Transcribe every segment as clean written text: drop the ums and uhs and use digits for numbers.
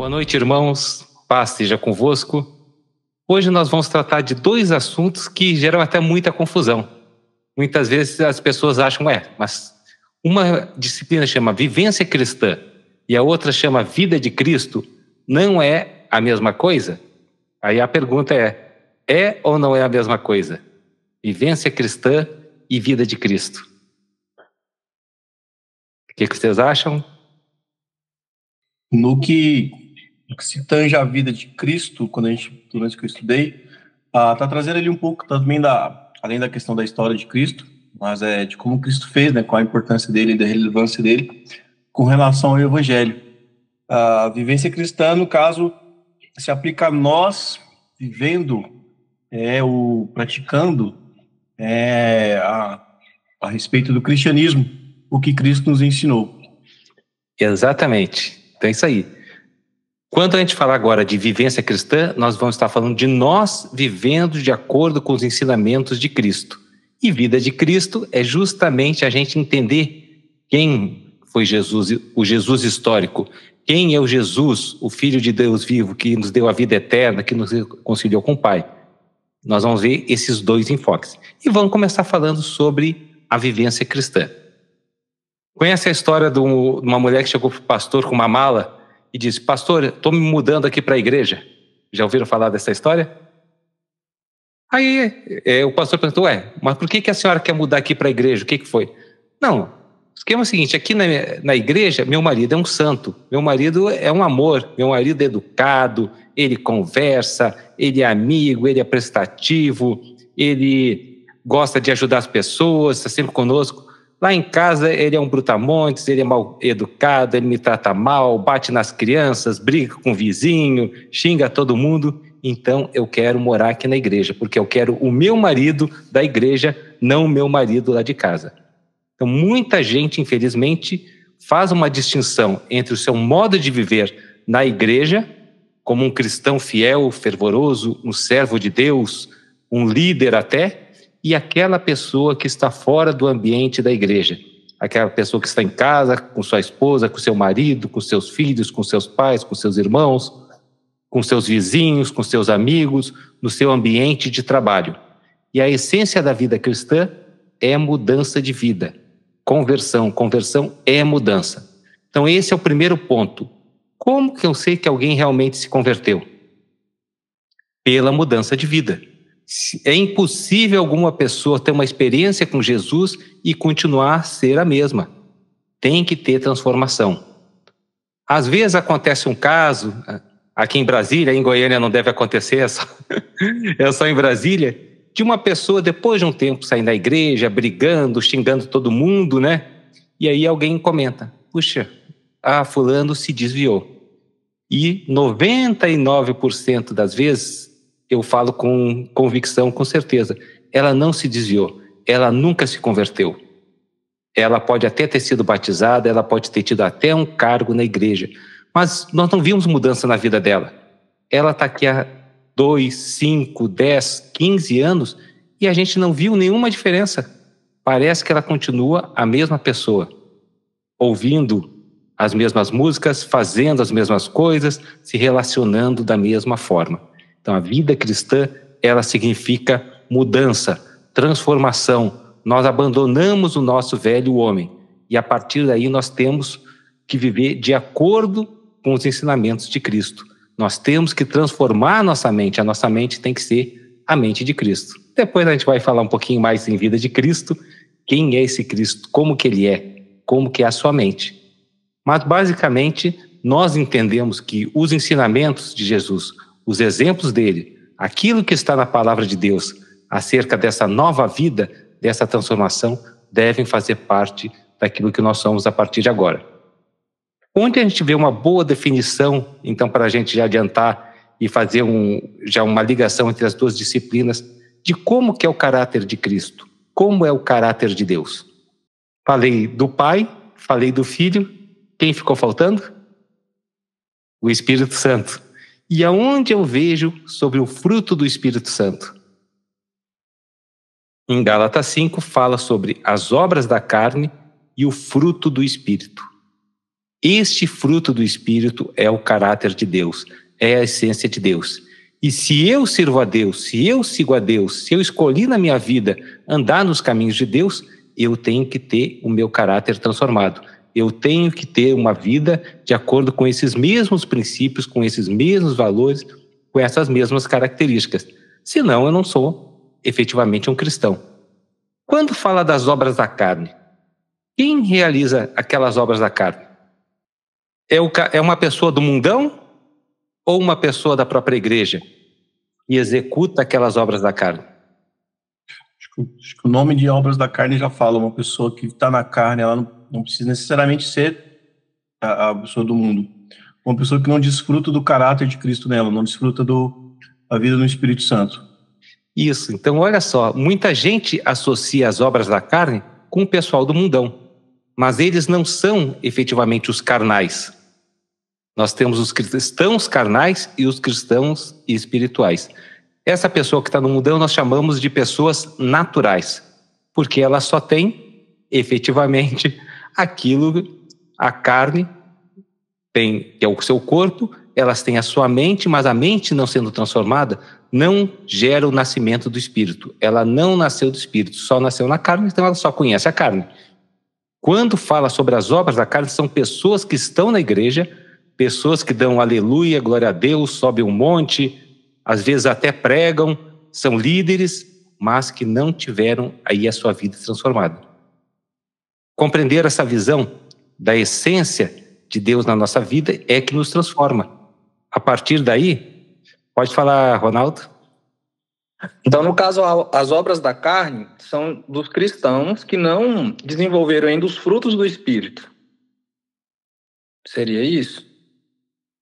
Boa noite, irmãos. Paz seja convosco. Hoje nós vamos tratar de dois assuntos que geram até muita confusão. Muitas vezes as pessoas acham, mas uma disciplina chama Vivência Cristã e a outra chama Vida de Cristo, não é a mesma coisa? Aí a pergunta é ou não é a mesma coisa? Vivência Cristã e Vida de Cristo. O que vocês acham? No que se tange a vida de Cristo, pelo menos que eu estudei, tá trazendo ali um pouco também além da questão da história de Cristo, mas de como Cristo fez, né, qual a importância dele e da relevância dele com relação ao Evangelho. A vivência cristã, no caso, se aplica a nós vivendo, praticando a respeito do cristianismo, o que Cristo nos ensinou. Exatamente. Então é isso aí. Quando a gente falar agora de vivência cristã, nós vamos estar falando de nós vivendo de acordo com os ensinamentos de Cristo. E vida de Cristo é justamente a gente entender quem foi Jesus, o Jesus histórico, quem é o Jesus, o Filho de Deus vivo, que nos deu a vida eterna, que nos reconciliou com o Pai. Nós vamos ver esses dois enfoques. E vamos começar falando sobre a vivência cristã. Conhece a história de uma mulher que chegou para o pastor com uma mala e disse: pastor, estou me mudando aqui para a igreja. Já ouviram falar dessa história? Aí o pastor perguntou: mas por que a senhora quer mudar aqui para a igreja? O que foi? Não, o esquema é o seguinte: aqui na igreja, meu marido é um santo, meu marido é um amor, meu marido é educado, ele conversa, ele é amigo, ele é prestativo, ele gosta de ajudar as pessoas, está sempre conosco. Lá em casa ele é um brutamontes, ele é mal educado, ele me trata mal, bate nas crianças, briga com o vizinho, xinga todo mundo. Então eu quero morar aqui na igreja, porque eu quero o meu marido da igreja, não o meu marido lá de casa. Então muita gente, infelizmente, faz uma distinção entre o seu modo de viver na igreja, como um cristão fiel, fervoroso, um servo de Deus, um líder até, e aquela pessoa que está fora do ambiente da igreja, aquela pessoa que está em casa com sua esposa, com seu marido, com seus filhos, com seus pais, com seus irmãos, com seus vizinhos, com seus amigos, no seu ambiente de trabalho. E a essência da vida cristã é mudança de vida, conversão é mudança. Então esse é o primeiro ponto. Como que eu sei que alguém realmente se converteu? Pela mudança de vida. É impossível alguma pessoa ter uma experiência com Jesus e continuar a ser a mesma. Tem que ter transformação. Às vezes acontece um caso, aqui em Brasília, em Goiânia não deve acontecer, é só em Brasília, de uma pessoa depois de um tempo sair da igreja, brigando, xingando todo mundo, né? E aí alguém comenta: puxa, fulano se desviou. E 99% das vezes, eu falo com convicção, com certeza, ela não se desviou, ela nunca se converteu. Ela pode até ter sido batizada, ela pode ter tido até um cargo na igreja, mas nós não vimos mudança na vida dela. Ela está aqui há 2, 5, 10, 15 anos e a gente não viu nenhuma diferença. Parece que ela continua a mesma pessoa, ouvindo as mesmas músicas, fazendo as mesmas coisas, se relacionando da mesma forma. Então a vida cristã, ela significa mudança, transformação. Nós abandonamos o nosso velho homem e a partir daí nós temos que viver de acordo com os ensinamentos de Cristo. Nós temos que transformar a nossa mente tem que ser a mente de Cristo. Depois a gente vai falar um pouquinho mais em vida de Cristo, quem é esse Cristo, como que ele é, como que é a sua mente. Mas basicamente nós entendemos que os ensinamentos de Jesus, os exemplos dele, aquilo que está na palavra de Deus acerca dessa nova vida, dessa transformação, devem fazer parte daquilo que nós somos a partir de agora. Onde a gente vê uma boa definição, então, para a gente já adiantar e fazer já uma ligação entre as duas disciplinas, de como que é o caráter de Cristo, como é o caráter de Deus. Falei do Pai, falei do Filho, quem ficou faltando? O Espírito Santo. E aonde eu vejo sobre o fruto do Espírito Santo? Em Gálatas 5 fala sobre as obras da carne e o fruto do Espírito. Este fruto do Espírito é o caráter de Deus, é a essência de Deus. E se eu sirvo a Deus, se eu sigo a Deus, se eu escolhi na minha vida andar nos caminhos de Deus, eu tenho que ter o meu caráter transformado. Eu tenho que ter uma vida de acordo com esses mesmos princípios, com esses mesmos valores, com essas mesmas características. Senão eu não sou efetivamente um cristão. Quando fala das obras da carne, quem realiza aquelas obras da carne? É uma pessoa do mundão ou uma pessoa da própria igreja e executa aquelas obras da carne? Acho que o nome de obras da carne já fala. Uma pessoa que está na carne, ela não precisa necessariamente ser a pessoa do mundo. Uma pessoa que não desfruta do caráter de Cristo nela, não desfruta da vida no Espírito Santo. Isso. Então, olha só, muita gente associa as obras da carne com o pessoal do mundão, mas eles não são efetivamente os carnais. Nós temos os cristãos carnais e os cristãos espirituais. Essa pessoa que está no mundão nós chamamos de pessoas naturais, porque ela só tem efetivamente aquilo, a carne tem, que é o seu corpo, elas têm a sua mente, mas a mente não sendo transformada não gera o nascimento do Espírito. Ela não nasceu do Espírito, só nasceu na carne, então ela só conhece a carne. Quando fala sobre as obras da carne, são pessoas que estão na igreja, pessoas que dão aleluia, glória a Deus, sobem um monte, às vezes até pregam, são líderes, mas que não tiveram aí a sua vida transformada. Compreender essa visão da essência de Deus na nossa vida é que nos transforma. A partir daí, pode falar, Ronaldo? Então, no caso, as obras da carne são dos cristãos que não desenvolveram ainda os frutos do Espírito. Seria isso?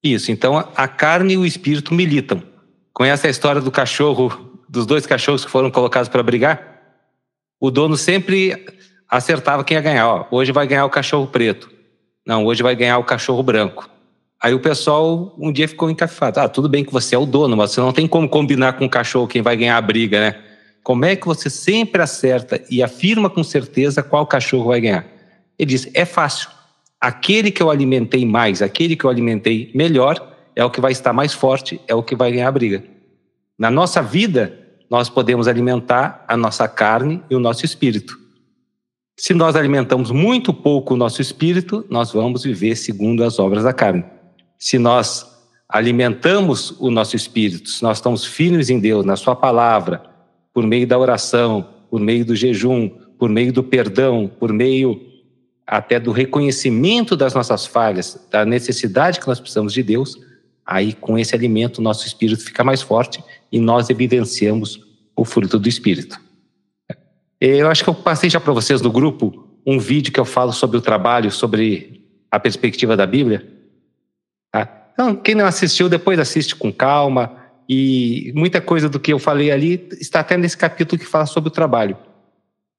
Isso. Então, a carne e o Espírito militam. Conhece a história do cachorro, dos dois cachorros que foram colocados para brigar? O dono sempre acertava quem ia ganhar. Ó, hoje vai ganhar o cachorro preto. Não, hoje vai ganhar o cachorro branco. Aí o pessoal um dia ficou encafifado. Ah, tudo bem que você é o dono, mas você não tem como combinar com o cachorro quem vai ganhar a briga, né? Como é que você sempre acerta e afirma com certeza qual cachorro vai ganhar? Ele diz, é fácil. Aquele que eu alimentei mais, aquele que eu alimentei melhor, é o que vai estar mais forte, é o que vai ganhar a briga. Na nossa vida, nós podemos alimentar a nossa carne e o nosso espírito. Se nós alimentamos muito pouco o nosso espírito, nós vamos viver segundo as obras da carne. Se nós alimentamos o nosso espírito, se nós estamos firmes em Deus, na sua palavra, por meio da oração, por meio do jejum, por meio do perdão, por meio até do reconhecimento das nossas falhas, da necessidade que nós precisamos de Deus, aí com esse alimento o nosso espírito fica mais forte e nós evidenciamos o fruto do espírito. Eu acho que eu passei já para vocês no grupo um vídeo que eu falo sobre o trabalho, sobre a perspectiva da Bíblia. Tá? Então, quem não assistiu, depois assiste com calma. E muita coisa do que eu falei ali está até nesse capítulo que fala sobre o trabalho.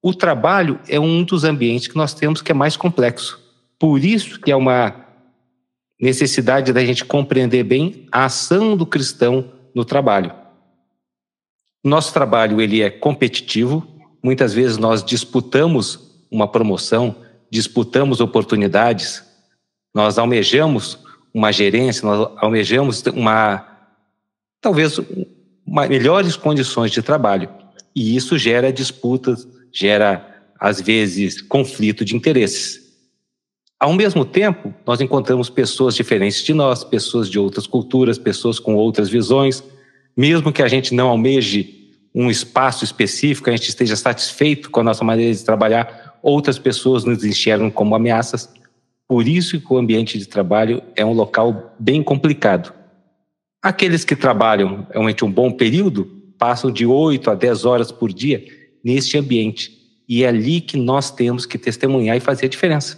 O trabalho é um dos ambientes que nós temos que é mais complexo. Por isso que é uma necessidade da gente compreender bem a ação do cristão no trabalho. Nosso trabalho ele é competitivo. Muitas vezes nós disputamos uma promoção, disputamos oportunidades, nós almejamos uma gerência, nós almejamos talvez melhores condições de trabalho. E isso gera disputas, gera, às vezes, conflito de interesses. Ao mesmo tempo, nós encontramos pessoas diferentes de nós, pessoas de outras culturas, pessoas com outras visões. Mesmo que a gente não almeje um espaço específico, a gente esteja satisfeito com a nossa maneira de trabalhar, outras pessoas nos enxergam como ameaças. Por isso que o ambiente de trabalho é um local bem complicado. Aqueles que trabalham realmente um bom período, passam de 8 a 10 horas por dia neste ambiente. E é ali que nós temos que testemunhar e fazer a diferença.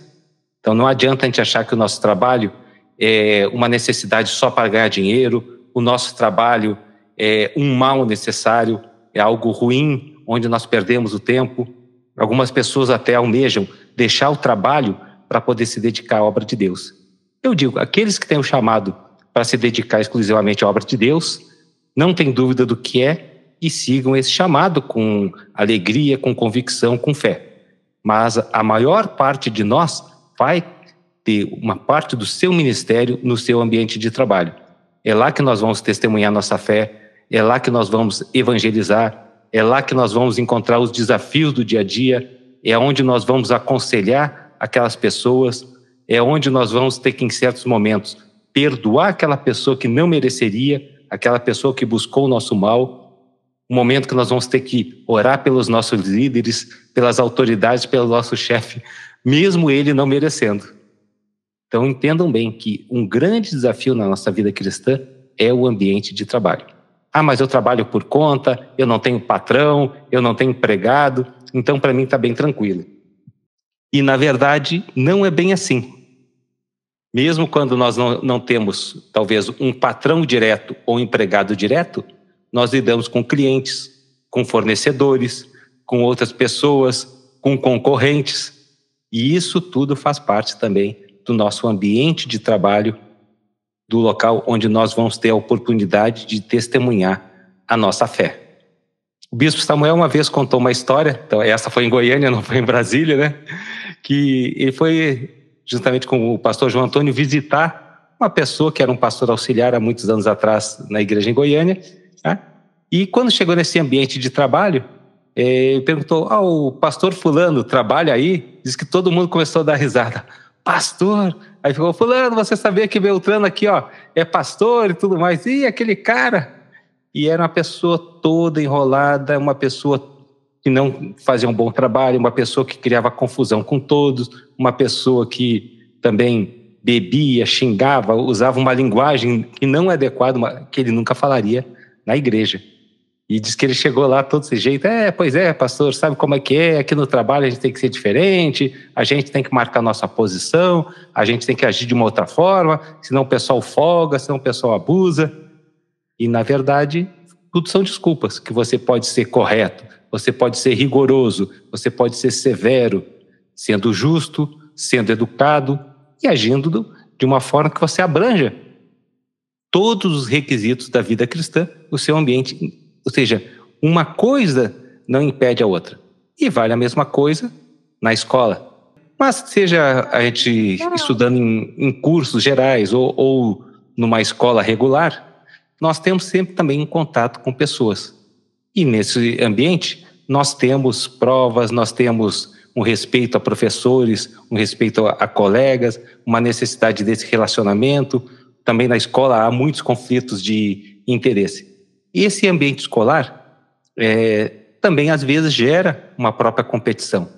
Então não adianta a gente achar que o nosso trabalho é uma necessidade só para ganhar dinheiro, o nosso trabalho é um mal necessário, é algo ruim, onde nós perdemos o tempo. Algumas pessoas até almejam deixar o trabalho para poder se dedicar à obra de Deus. Eu digo, aqueles que têm o chamado para se dedicar exclusivamente à obra de Deus, não tem dúvida do que é e sigam esse chamado com alegria, com convicção, com fé. Mas a maior parte de nós vai ter uma parte do seu ministério no seu ambiente de trabalho. É lá que nós vamos testemunhar nossa fé, é lá que nós vamos evangelizar, é lá que nós vamos encontrar os desafios do dia a dia, é onde nós vamos aconselhar aquelas pessoas, é onde nós vamos ter que, em certos momentos, perdoar aquela pessoa que não mereceria, aquela pessoa que buscou o nosso mal, um momento que nós vamos ter que orar pelos nossos líderes, pelas autoridades, pelo nosso chefe, mesmo ele não merecendo. Então entendam bem que um grande desafio na nossa vida cristã é o ambiente de trabalho. Ah, mas eu trabalho por conta, eu não tenho patrão, eu não tenho empregado, então para mim está bem tranquilo. E na verdade não é bem assim. Mesmo quando nós não temos talvez um patrão direto ou um empregado direto, nós lidamos com clientes, com fornecedores, com outras pessoas, com concorrentes. E isso tudo faz parte também do nosso ambiente de trabalho, do local onde nós vamos ter a oportunidade de testemunhar a nossa fé. O bispo Samuel uma vez contou uma história, então essa foi em Goiânia, não foi em Brasília, né? Que ele foi justamente com o pastor João Antônio visitar uma pessoa que era um pastor auxiliar há muitos anos atrás na igreja em Goiânia, né? E quando chegou nesse ambiente de trabalho, ele perguntou: o pastor fulano trabalha aí? Diz que todo mundo começou a dar risada. Pastor? Aí ficou: fulano, você sabia que Beltrano aqui é pastor e tudo mais? E aquele cara? E era uma pessoa toda enrolada, uma pessoa que não fazia um bom trabalho, uma pessoa que criava confusão com todos, uma pessoa que também bebia, xingava, usava uma linguagem que não é adequada, que ele nunca falaria na igreja. E diz que ele chegou lá todo desse jeito: pois é, pastor, sabe como é que é? Aqui no trabalho a gente tem que ser diferente, a gente tem que marcar nossa posição, a gente tem que agir de uma outra forma, senão o pessoal folga, senão o pessoal abusa. E, na verdade, tudo são desculpas, que você pode ser correto, você pode ser rigoroso, você pode ser severo, sendo justo, sendo educado e agindo de uma forma que você abranja todos os requisitos da vida cristã no seu ambiente. Ou seja, uma coisa não impede a outra. E vale a mesma coisa na escola. Mas seja a gente estudando em cursos gerais ou numa escola regular, nós temos sempre também um contato com pessoas. E nesse ambiente, nós temos provas, nós temos um respeito a professores, um respeito a colegas, uma necessidade desse relacionamento. Também na escola há muitos conflitos de interesse. Esse ambiente escolar também, às vezes, gera uma própria competição.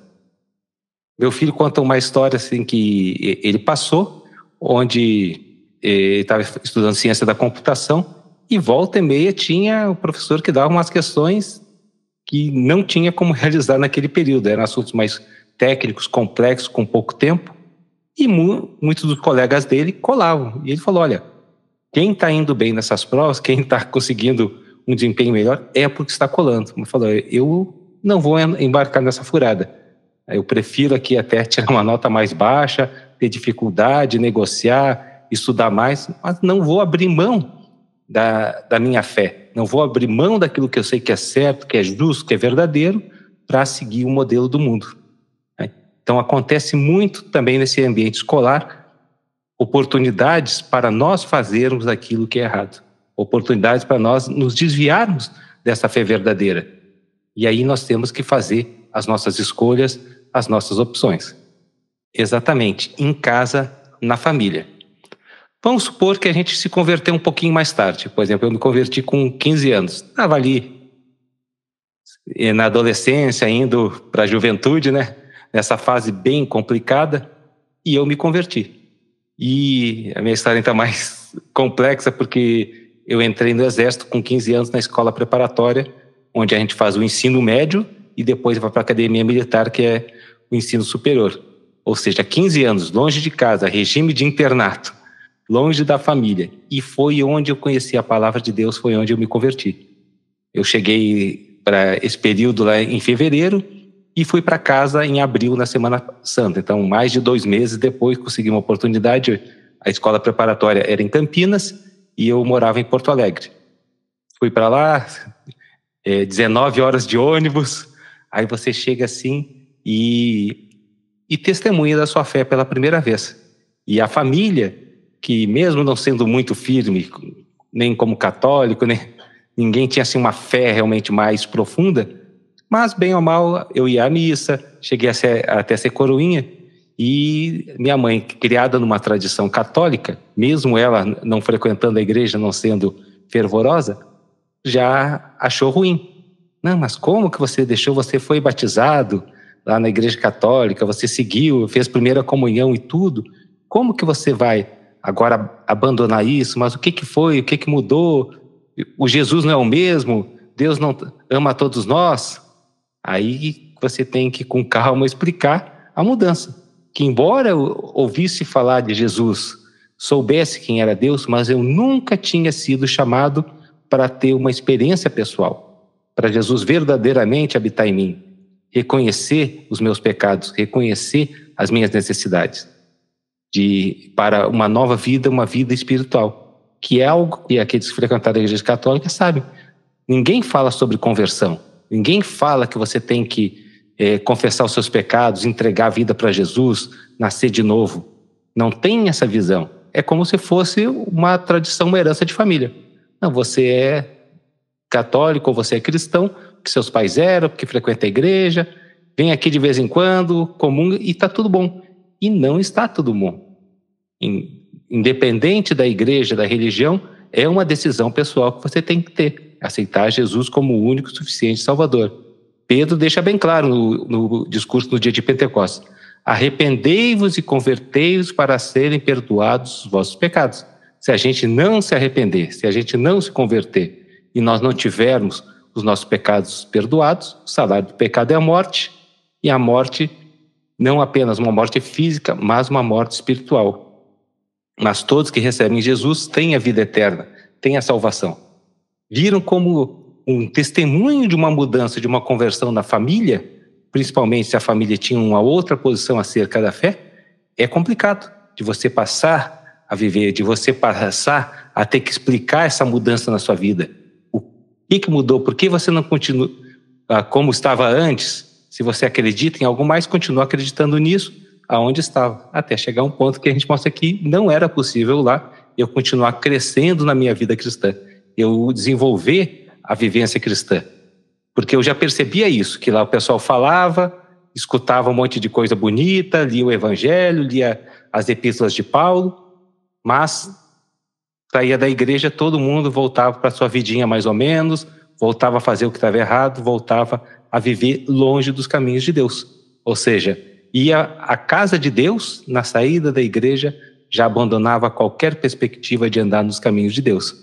Meu filho conta uma história assim, que ele passou, onde ele estava estudando ciência da computação, e volta e meia tinha o professor que dava umas questões que não tinha como realizar naquele período. Eram assuntos mais técnicos, complexos, com pouco tempo, e muitos dos colegas dele colavam. E ele falou: olha, quem está indo bem nessas provas, quem está conseguindo um desempenho melhor, é porque está colando. Ele falou: eu não vou embarcar nessa furada. Eu prefiro aqui até tirar uma nota mais baixa, ter dificuldade, negociar, estudar mais, mas não vou abrir mão da minha fé. Não vou abrir mão daquilo que eu sei que é certo, que é justo, que é verdadeiro, para seguir o modelo do mundo. Então acontece muito também nesse ambiente escolar, oportunidades para nós fazermos aquilo que é errado, oportunidades para nós nos desviarmos dessa fé verdadeira. E aí nós temos que fazer as nossas escolhas, as nossas opções. Exatamente, em casa, na família. Vamos supor que a gente se converteu um pouquinho mais tarde. Por exemplo, eu me converti com 15 anos. Estava ali na adolescência, indo para a juventude, né? Nessa fase bem complicada, e eu me converti. E a minha história está mais complexa porque eu entrei no Exército com 15 anos na escola preparatória, onde a gente faz o ensino médio e depois vai para a academia militar, que é o ensino superior. Ou seja, 15 anos, longe de casa, regime de internato, longe da família. E foi onde eu conheci a palavra de Deus, foi onde eu me converti. Eu cheguei para esse período lá em fevereiro e fui para casa em abril, na Semana Santa. Então, mais de 2 meses depois, consegui uma oportunidade. A escola preparatória era em Campinas e eu morava em Porto Alegre. Fui para lá, 19 horas de ônibus. Aí você chega assim e testemunha da sua fé pela primeira vez. E a família, que mesmo não sendo muito firme, nem como católico, nem, ninguém tinha assim, uma fé realmente mais profunda, mas bem ou mal eu ia à missa, cheguei até ser coroinha, e minha mãe, criada numa tradição católica, mesmo ela não frequentando a igreja, não sendo fervorosa, já achou ruim. Não, mas como que você deixou? Você foi batizado lá na igreja católica, você seguiu, fez primeira comunhão e tudo. Como que você vai agora abandonar isso? Mas o que que foi? O que que mudou? O Jesus não é o mesmo? Deus não ama todos nós? Aí você tem que, com calma, explicar a mudança. Que embora eu ouvisse falar de Jesus, soubesse quem era Deus, mas eu nunca tinha sido chamado para ter uma experiência pessoal, para Jesus verdadeiramente habitar em mim, reconhecer os meus pecados, reconhecer as minhas necessidades, para uma nova vida, uma vida espiritual, que é algo que aqueles que frequentaram a igreja católica sabem. Ninguém fala sobre conversão, ninguém fala que você tem que confessar os seus pecados, entregar a vida para Jesus, nascer de novo. Não tem essa visão. É como se fosse uma tradição, uma herança de família. Não, você é católico ou você é cristão, porque seus pais eram, porque frequenta a igreja, vem aqui de vez em quando, comunga e está tudo bom. E não está tudo bom. Independente da igreja, da religião, é uma decisão pessoal que você tem que ter. Aceitar Jesus como o único, suficiente Salvador. Pedro deixa bem claro no discurso no dia de Pentecostes: arrependei-vos e convertei-vos para serem perdoados os vossos pecados. Se a gente não se arrepender, se a gente não se converter e nós não tivermos os nossos pecados perdoados, o salário do pecado é a morte, e a morte não apenas uma morte física, mas uma morte espiritual. Mas todos que recebem Jesus têm a vida eterna, têm a salvação. Viram como um testemunho de uma mudança, de uma conversão na família, principalmente se a família tinha uma outra posição acerca da fé, é complicado de você passar a viver, de você passar a ter que explicar essa mudança na sua vida. O que mudou? Por que você não continua como estava antes? Se você acredita em algo mais, continua acreditando nisso, aonde estava, até chegar a um ponto que a gente mostra que não era possível lá eu continuar crescendo na minha vida cristã, eu desenvolver a vivência cristã. Porque eu já percebia isso, que lá o pessoal falava, escutava um monte de coisa bonita, lia o Evangelho, lia as epístolas de Paulo, mas saía da igreja, todo mundo voltava para sua vidinha mais ou menos, voltava a fazer o que estava errado, voltava a viver longe dos caminhos de Deus. Ou seja, ia à casa de Deus, na saída da igreja, já abandonava qualquer perspectiva de andar nos caminhos de Deus.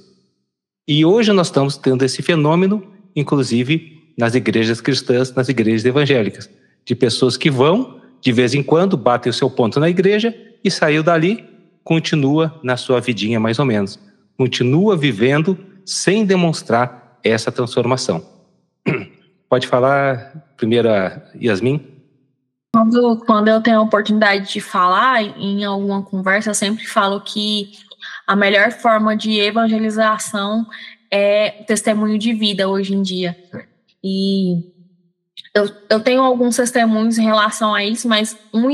E hoje nós estamos tendo esse fenômeno, inclusive nas igrejas cristãs, nas igrejas evangélicas, de pessoas que vão, de vez em quando, batem o seu ponto na igreja e saiu dali, continua na sua vidinha mais ou menos. Continua vivendo sem demonstrar essa transformação. Pode falar primeiro a Yasmin? Quando eu tenho a oportunidade de falar em alguma conversa, eu sempre falo que a melhor forma de evangelização é testemunho de vida hoje em dia. E eu tenho alguns testemunhos em relação a isso, mas um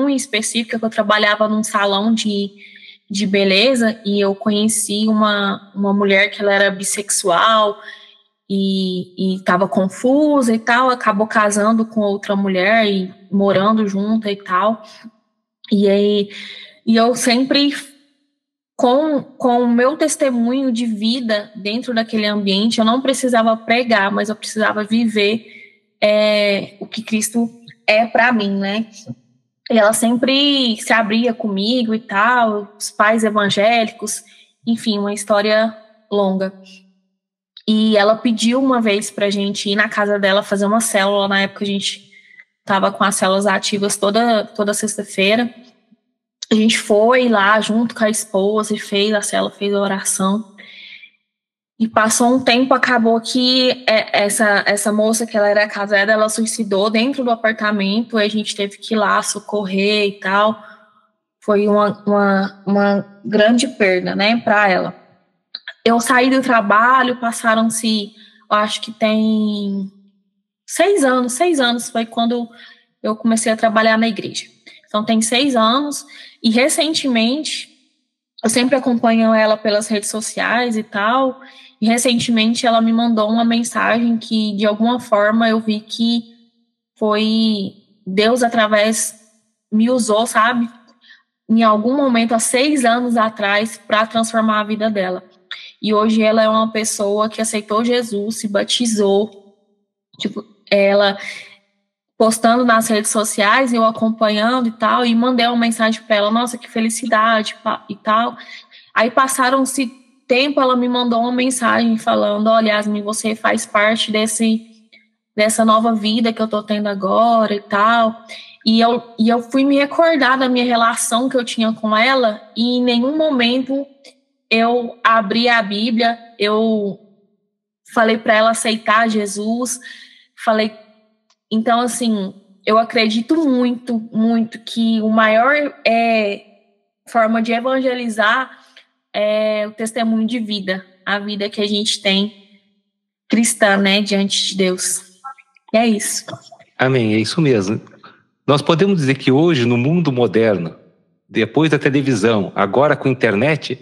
em específico é que eu trabalhava num salão de beleza e eu conheci uma mulher que ela era bissexual e estava confusa e tal, acabou casando com outra mulher e morando junto e tal. E eu sempre, com o meu testemunho de vida dentro daquele ambiente, eu não precisava pregar, mas eu precisava viver o que Cristo é para mim, né? E ela sempre se abria comigo e tal, os pais evangélicos, enfim, uma história longa. E ela pediu uma vez pra gente ir na casa dela fazer uma célula. Na época a gente tava com as células ativas toda sexta-feira. A gente foi lá junto com a esposa e fez a célula, fez a oração. E passou um tempo, acabou que essa moça que ela era casada, ela suicidou dentro do apartamento. E a gente teve que ir lá socorrer e tal. Foi uma grande perda, né, pra ela. Eu saí do trabalho, passaram-se, eu acho que tem 6 anos foi quando eu comecei a trabalhar na igreja. Então tem 6 anos, e recentemente, eu sempre acompanho ela pelas redes sociais e tal, e recentemente ela me mandou uma mensagem que, de alguma forma, eu vi que foi Deus através, me usou, sabe? Em algum momento, há 6 anos atrás, para transformar a vida dela. E hoje ela é uma pessoa que aceitou Jesus, se batizou, tipo, ela postando nas redes sociais, eu acompanhando e tal, e mandei uma mensagem para ela, nossa, que felicidade e tal. Aí passaram-se tempo, ela me mandou uma mensagem falando, olha, Yasmin, você faz parte dessa nova vida que eu tô tendo agora e tal. E eu fui me recordar da minha relação que eu tinha com ela, e em nenhum momento eu abri a Bíblia, eu falei para ela aceitar Jesus, falei. Então, assim, eu acredito muito, muito que o maior forma de evangelizar é o testemunho de vida, a vida que a gente tem cristã, né, diante de Deus. E é isso. Amém, é isso mesmo. Nós podemos dizer que hoje, no mundo moderno, depois da televisão, agora com a internet,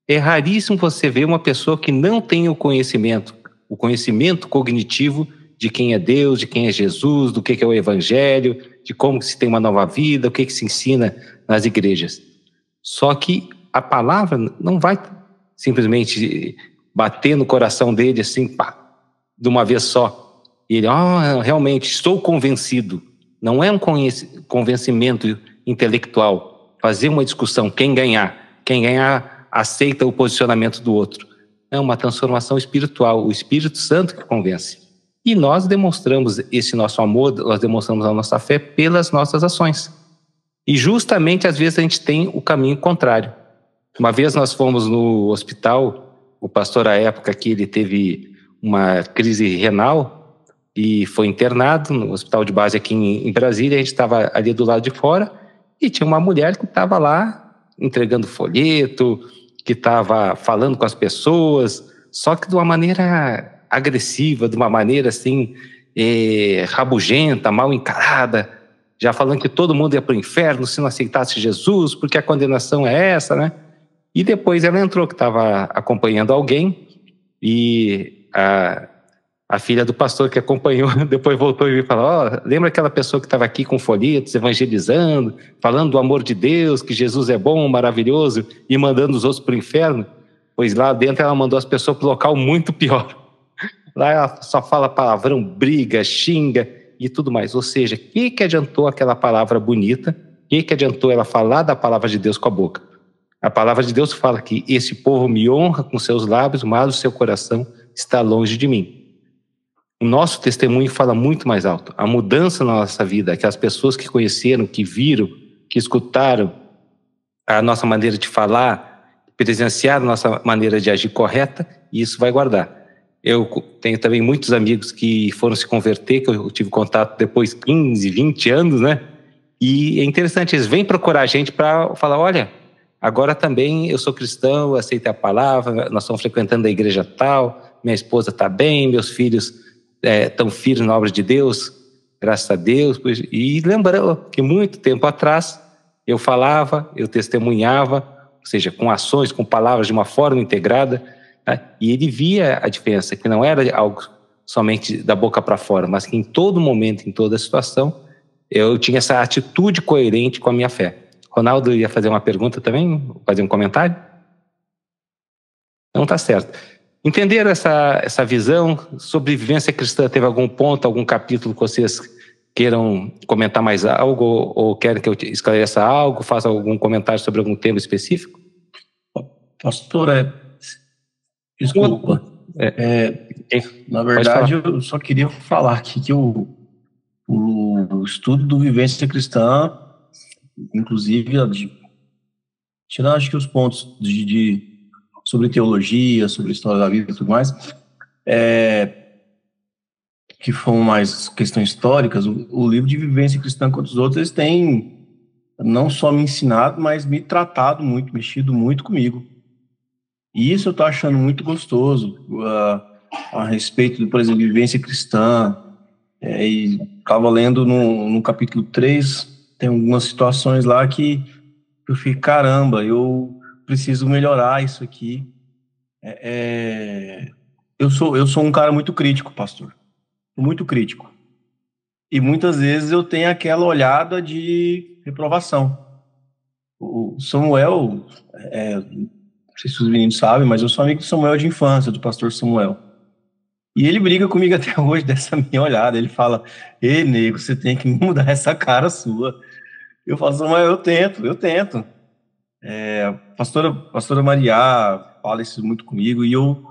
é raríssimo você ver uma pessoa que não tenha o conhecimento cognitivo de quem é Deus, de quem é Jesus, do que é o Evangelho, de como se tem uma nova vida, o que se ensina nas igrejas. Só que a palavra não vai simplesmente bater no coração dele assim, pá, de uma vez só. E ele, realmente, estou convencido. Não é um convencimento intelectual, fazer uma discussão, quem ganhar aceita o posicionamento do outro. É uma transformação espiritual, o Espírito Santo que convence. E nós demonstramos esse nosso amor, nós demonstramos a nossa fé pelas nossas ações. E justamente, às vezes, a gente tem o caminho contrário. Uma vez nós fomos no hospital, o pastor, à época, que ele teve uma crise renal e foi internado no hospital de base aqui em Brasília. A gente estava ali do lado de fora e tinha uma mulher que estava lá entregando folheto, que estava falando com as pessoas, só que de uma maneira agressiva, de uma maneira assim, rabugenta, mal encarada, já falando que todo mundo ia para o inferno se não aceitasse Jesus, porque a condenação é essa, né? E depois ela entrou, que estava acompanhando alguém, e a filha do pastor que acompanhou, depois voltou e falou, lembra aquela pessoa que estava aqui com folhetos, evangelizando, falando do amor de Deus, que Jesus é bom, maravilhoso, e mandando os outros para o inferno? Pois lá dentro ela mandou as pessoas para um local muito pior. Lá ela só fala palavrão, briga, xinga e tudo mais. Ou seja, o que adiantou aquela palavra bonita? O que adiantou ela falar da palavra de Deus com a boca? A palavra de Deus fala que esse povo me honra com seus lábios, mas o seu coração está longe de mim. O nosso testemunho fala muito mais alto. A mudança na nossa vida, aquelas pessoas que conheceram, que viram, que escutaram a nossa maneira de falar, presenciaram a nossa maneira de agir correta, e isso vai guardar. Eu tenho também muitos amigos que foram se converter, que eu tive contato depois de 15, 20 anos, né? E é interessante, eles vêm procurar a gente para falar, olha, agora também eu sou cristão, eu aceitei a palavra, nós estamos frequentando a igreja tal, minha esposa está bem, meus filhos estão firmes na obra de Deus, graças a Deus. E lembrando que muito tempo atrás eu falava, eu testemunhava, ou seja, com ações, com palavras de uma forma integrada, e ele via a diferença, que não era algo somente da boca para fora, mas que em todo momento, em toda situação, eu tinha essa atitude coerente com a minha fé. Ronaldo ia fazer uma pergunta também? Fazer um comentário? Não, tá certo. Entenderam essa visão sobre vivência cristã? Teve algum ponto, algum capítulo que vocês queiram comentar mais algo, ou querem que eu esclareça algo, faça algum comentário sobre algum tema específico? Pastor, desculpa. Na verdade, eu só queria falar aqui que o estudo do Vivência Cristã, inclusive, tirando acho que os pontos sobre teologia, sobre história da vida e tudo mais, que foram mais questões históricas, o livro de Vivência Cristã quanto os outros, eles têm não só me ensinado, mas me tratado muito, mexido muito comigo. E isso eu estou achando muito gostoso, a respeito, por exemplo, de Vivência Cristã, e estava lendo no capítulo 3, tem algumas situações lá que eu fico, caramba, eu preciso melhorar isso aqui. Eu sou um cara muito crítico, pastor. Muito crítico. E muitas vezes eu tenho aquela olhada de reprovação. O Samuel, não sei se os meninos sabem, mas eu sou amigo do Samuel de infância, do pastor Samuel. E ele briga comigo até hoje dessa minha olhada. Ele fala, ei, nego, você tem que mudar essa cara sua. Eu falo, Samuel, eu tento. Pastora Maria fala isso muito comigo. E eu,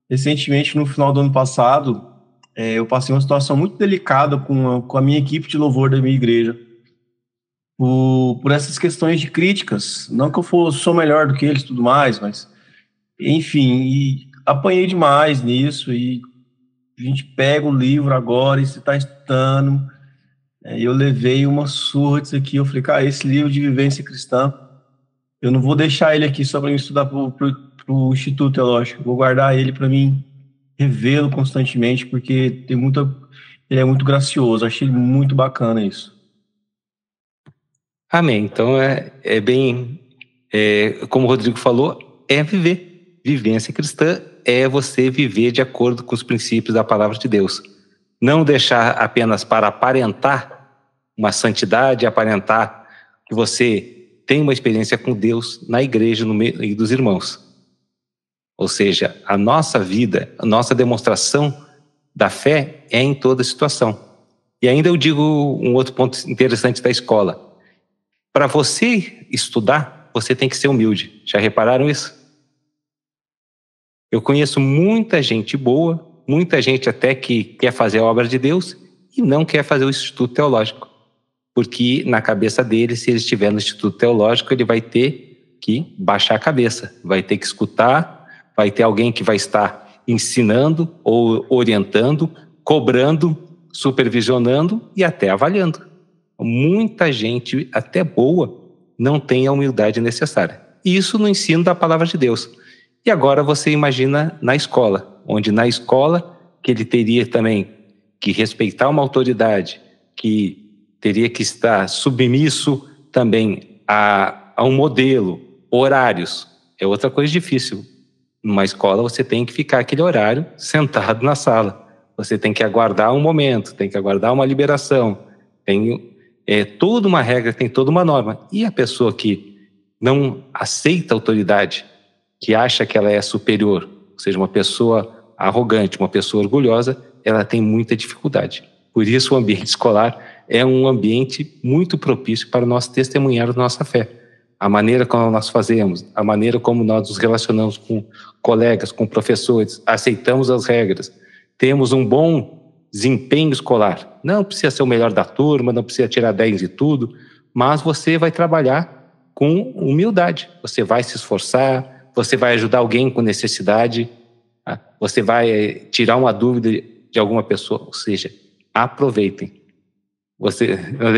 recentemente, no final do ano passado, eu passei uma situação muito delicada com a minha equipe de louvor da minha igreja. Por essas questões de críticas. Não que eu sou melhor do que eles e tudo mais, mas, enfim, e apanhei demais nisso. E a gente pega o livro agora e você está estudando. Eu levei uma surra disso aqui. Eu falei, cara, esse livro de vivência cristã, eu não vou deixar ele aqui só para mim estudar para o Instituto Teológico. Eu vou guardar ele para mim revê-lo constantemente, porque ele é muito gracioso. Achei muito bacana isso. Amém. Então, como o Rodrigo falou, é viver. Vivência cristã é você viver de acordo com os princípios da palavra de Deus. Não deixar apenas para aparentar uma santidade, aparentar que você tem uma experiência com Deus na igreja, no meio dos irmãos. Ou seja, a nossa vida, a nossa demonstração da fé é em toda situação. E ainda eu digo um outro ponto interessante da escola. Para você estudar, você tem que ser humilde. Já repararam isso? Eu conheço muita gente boa, muita gente até que quer fazer a obra de Deus e não quer fazer o Instituto Teológico. Porque na cabeça dele, se ele estiver no Instituto Teológico, ele vai ter que baixar a cabeça, vai ter que escutar, vai ter alguém que vai estar ensinando ou orientando, cobrando, supervisionando e até avaliando. Muita gente, até boa, não tem a humildade necessária. E isso no ensino da palavra de Deus. E agora você imagina na escola, onde na escola que ele teria também que respeitar uma autoridade, que teria que estar submisso também a um modelo, horários. É outra coisa difícil. Numa escola você tem que ficar aquele horário sentado na sala. Você tem que aguardar um momento, tem que aguardar uma liberação. Tem toda uma regra, tem toda uma norma. E a pessoa que não aceita a autoridade, que acha que ela é superior, ou seja, uma pessoa arrogante, uma pessoa orgulhosa, ela tem muita dificuldade. Por isso o ambiente escolar é um ambiente muito propício para nós testemunharmos nossa fé. A maneira como nós fazemos, a maneira como nós nos relacionamos com colegas, com professores, aceitamos as regras, temos um bom desempenho escolar. Não precisa ser o melhor da turma, não precisa tirar 10 de tudo, mas você vai trabalhar com humildade. Você vai se esforçar, você vai ajudar alguém com necessidade, você vai tirar uma dúvida de alguma pessoa. Ou seja, aproveitem.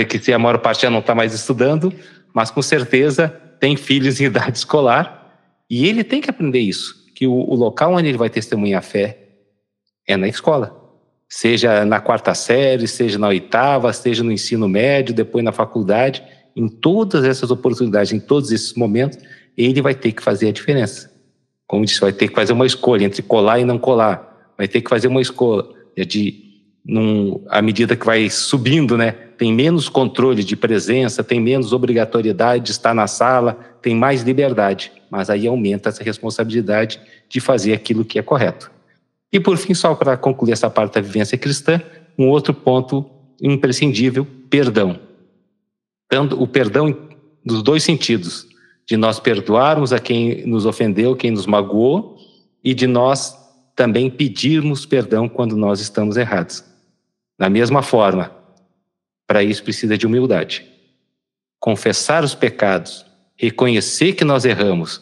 Que se a maior parte já não está mais estudando, mas com certeza tem filhos em idade escolar e ele tem que aprender isso, que o local onde ele vai testemunhar a fé é na escola. Seja na 4ª série, seja na 8ª, seja no ensino médio, depois na faculdade, em todas essas oportunidades, em todos esses momentos, ele vai ter que fazer a diferença. Como disse, vai ter que fazer uma escolha entre colar e não colar, vai ter que fazer uma escolha à medida que vai subindo, né? Tem menos controle de presença, tem menos obrigatoriedade de estar na sala, tem mais liberdade, mas aí aumenta essa responsabilidade de fazer aquilo que é correto. E por fim, só para concluir essa parte da vivência cristã, um outro ponto imprescindível, perdão. Tanto o perdão nos dois sentidos, de nós perdoarmos a quem nos ofendeu, quem nos magoou, e de nós também pedirmos perdão quando nós estamos errados. Da mesma forma, para isso precisa de humildade. Confessar os pecados, reconhecer que nós erramos,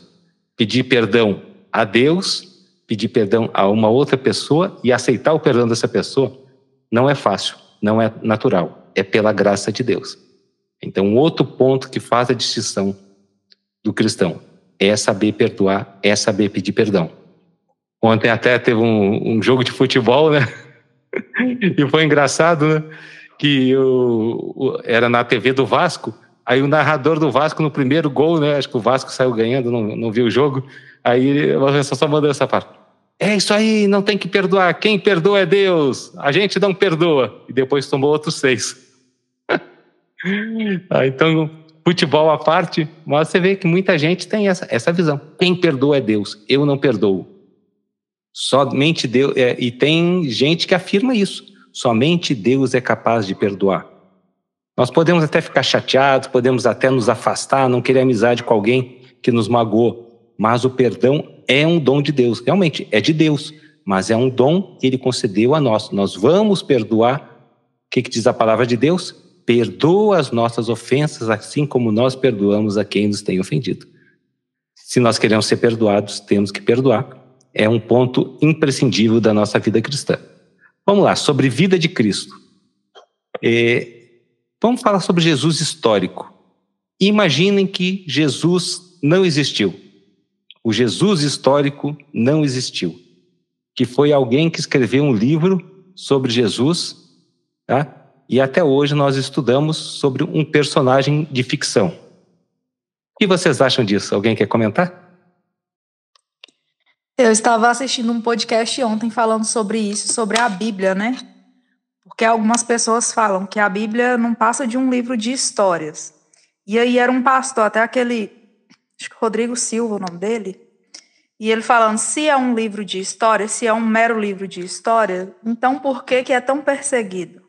pedir perdão a Deus, pedir perdão a uma outra pessoa e aceitar o perdão dessa pessoa não é fácil, não é natural, é pela graça de Deus. Então, um outro ponto que faz a distinção do cristão é saber perdoar, é saber pedir perdão. Ontem até teve um jogo de futebol, né? E foi engraçado, né? que era na TV do Vasco, aí o narrador do Vasco no primeiro gol, né? Acho que o Vasco saiu ganhando, não viu o jogo, aí a só mandou essa parte. É isso aí, não tem que perdoar, quem perdoa é Deus, a gente não perdoa. E depois tomou outros 6. Então, futebol à parte, mas você vê que muita gente tem essa visão. Quem perdoa é Deus, eu não perdoo. Somente Deus, e tem gente que afirma isso. Somente Deus é capaz de perdoar. Nós podemos até ficar chateados, podemos até nos afastar, não querer amizade com alguém que nos magoou, mas o perdão é um dom de Deus. Realmente, é de Deus, mas é um dom que Ele concedeu a nós. Nós vamos perdoar. O que diz a palavra de Deus? Perdoa as nossas ofensas, assim como nós perdoamos a quem nos tem ofendido. Se nós queremos ser perdoados, temos que perdoar. É um ponto imprescindível da nossa vida cristã. Vamos lá, sobre vida de Cristo. Vamos falar sobre Jesus histórico. Imaginem que Jesus não existiu. O Jesus histórico não existiu. Que foi alguém que escreveu um livro sobre Jesus, tá? E até hoje nós estudamos sobre um personagem de ficção. O que vocês acham disso? Alguém quer comentar? Eu estava assistindo um podcast ontem falando sobre isso, sobre a Bíblia, né? Porque algumas pessoas falam que a Bíblia não passa de um livro de histórias. E aí era um pastor, até aquele, acho que Rodrigo Silva, o nome dele, e ele falando, se é um livro de história, se é um mero livro de história, então por que é tão perseguido?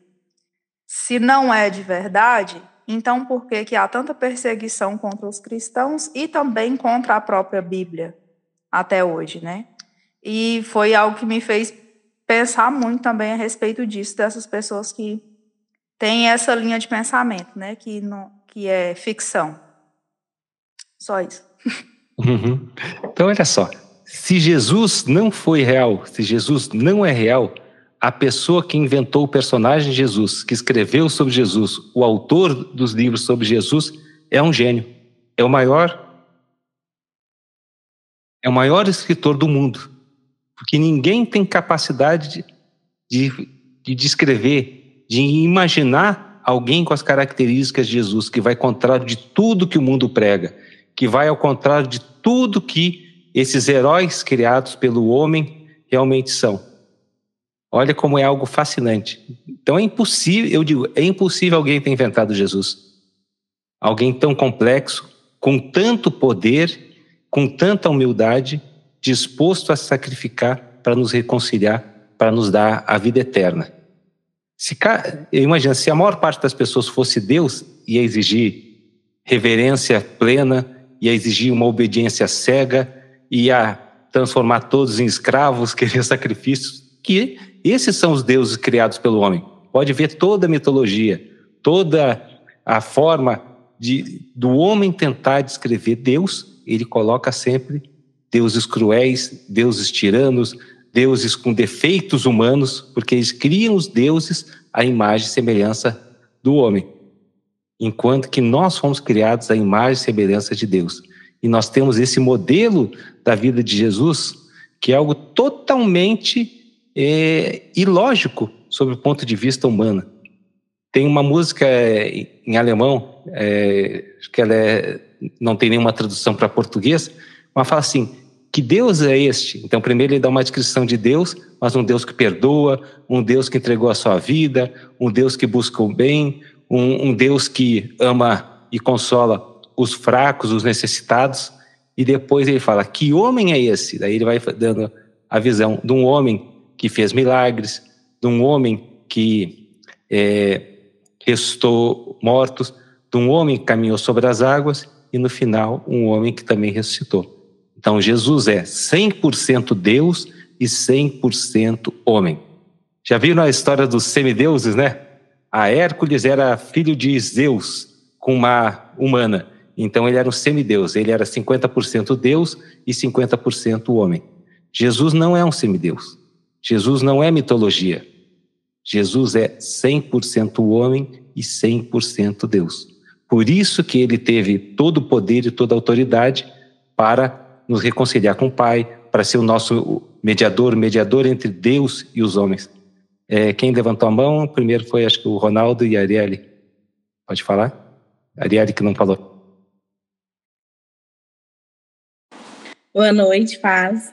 Se não é de verdade, então por que há tanta perseguição contra os cristãos e também contra a própria Bíblia? Até hoje, né? E foi algo que me fez pensar muito também a respeito disso, dessas pessoas que têm essa linha de pensamento, né? Que é ficção. Só isso. Uhum. Então, olha só. Se Jesus não foi real, se Jesus não é real, a pessoa que inventou o personagem Jesus, que escreveu sobre Jesus, o autor dos livros sobre Jesus, é um gênio. É o maior escritor do mundo, porque ninguém tem capacidade de descrever, de imaginar alguém com as características de Jesus, que vai ao contrário de tudo que o mundo prega, que vai ao contrário de tudo que esses heróis criados pelo homem realmente são. Olha como é algo fascinante. Então é impossível, eu digo, é impossível alguém ter inventado Jesus. Alguém tão complexo, com tanto poder, com tanta humildade, disposto a sacrificar para nos reconciliar, para nos dar a vida eterna. Imagina, se a maior parte das pessoas fosse Deus, ia exigir reverência plena, ia exigir uma obediência cega, ia transformar todos em escravos, querer sacrifícios, que esses são os deuses criados pelo homem. Pode ver toda a mitologia, toda a forma do homem tentar descrever Deus. Ele coloca sempre deuses cruéis, deuses tiranos, deuses com defeitos humanos, porque eles criam os deuses à imagem e semelhança do homem. Enquanto que nós fomos criados à imagem e semelhança de Deus. E nós temos esse modelo da vida de Jesus, que é algo totalmente ilógico sob o ponto de vista humano. Tem uma música em alemão, acho que ela não tem nenhuma tradução para português, mas fala assim, que Deus é este? Então, primeiro ele dá uma descrição de Deus, mas um Deus que perdoa, um Deus que entregou a sua vida, um Deus que busca o bem, um Deus que ama e consola os fracos, os necessitados, e depois ele fala, que homem é esse? Daí ele vai dando a visão de um homem que fez milagres, de um homem que ressuscitou mortos, de um homem que caminhou sobre as águas e, no final, um homem que também ressuscitou. Então, Jesus é 100% Deus e 100% homem. Já viram a história dos semideuses, né? A Hércules era filho de Zeus, com uma humana. Então, ele era um semideus. Ele era 50% Deus e 50% homem. Jesus não é um semideus. Jesus não é mitologia. Jesus é 100% homem e 100% Deus. Por isso que ele teve todo o poder e toda a autoridade para nos reconciliar com o Pai, para ser o nosso mediador entre Deus e os homens. Quem levantou a mão? Primeiro foi, acho que o Ronaldo e a Arielle. Pode falar? A Arielle que não falou. Boa noite, Paz.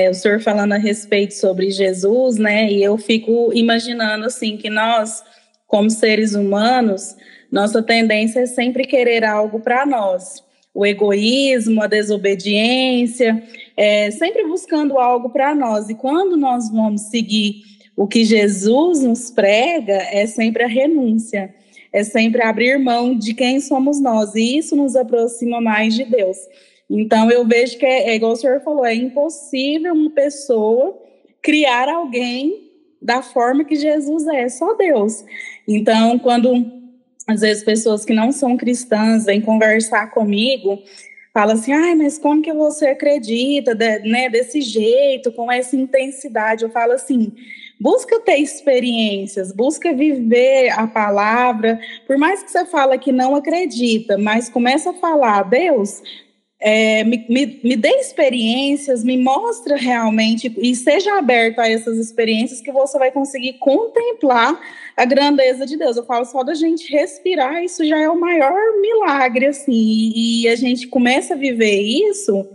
O senhor falando a respeito sobre Jesus, né? E eu fico imaginando, assim, que nós, como seres humanos, nossa tendência é sempre querer algo para nós. O egoísmo, a desobediência, sempre buscando algo para nós. E quando nós vamos seguir o que Jesus nos prega, é sempre a renúncia. É sempre abrir mão de quem somos nós. E isso nos aproxima mais de Deus. Então, eu vejo que é igual o senhor falou, é impossível uma pessoa criar alguém da forma que Jesus é, só Deus. Então, quando, às vezes, pessoas que não são cristãs vêm conversar comigo, falam assim, mas como que você acredita, né, desse jeito, com essa intensidade? Eu falo assim, busca ter experiências, busca viver a palavra, por mais que você fala que não acredita, mas começa a falar, Deus... me dê experiências, me mostra realmente e seja aberto a essas experiências que você vai conseguir contemplar a grandeza de Deus. Eu falo, só da gente respirar, isso já é o maior milagre, assim, e a gente começa a viver isso,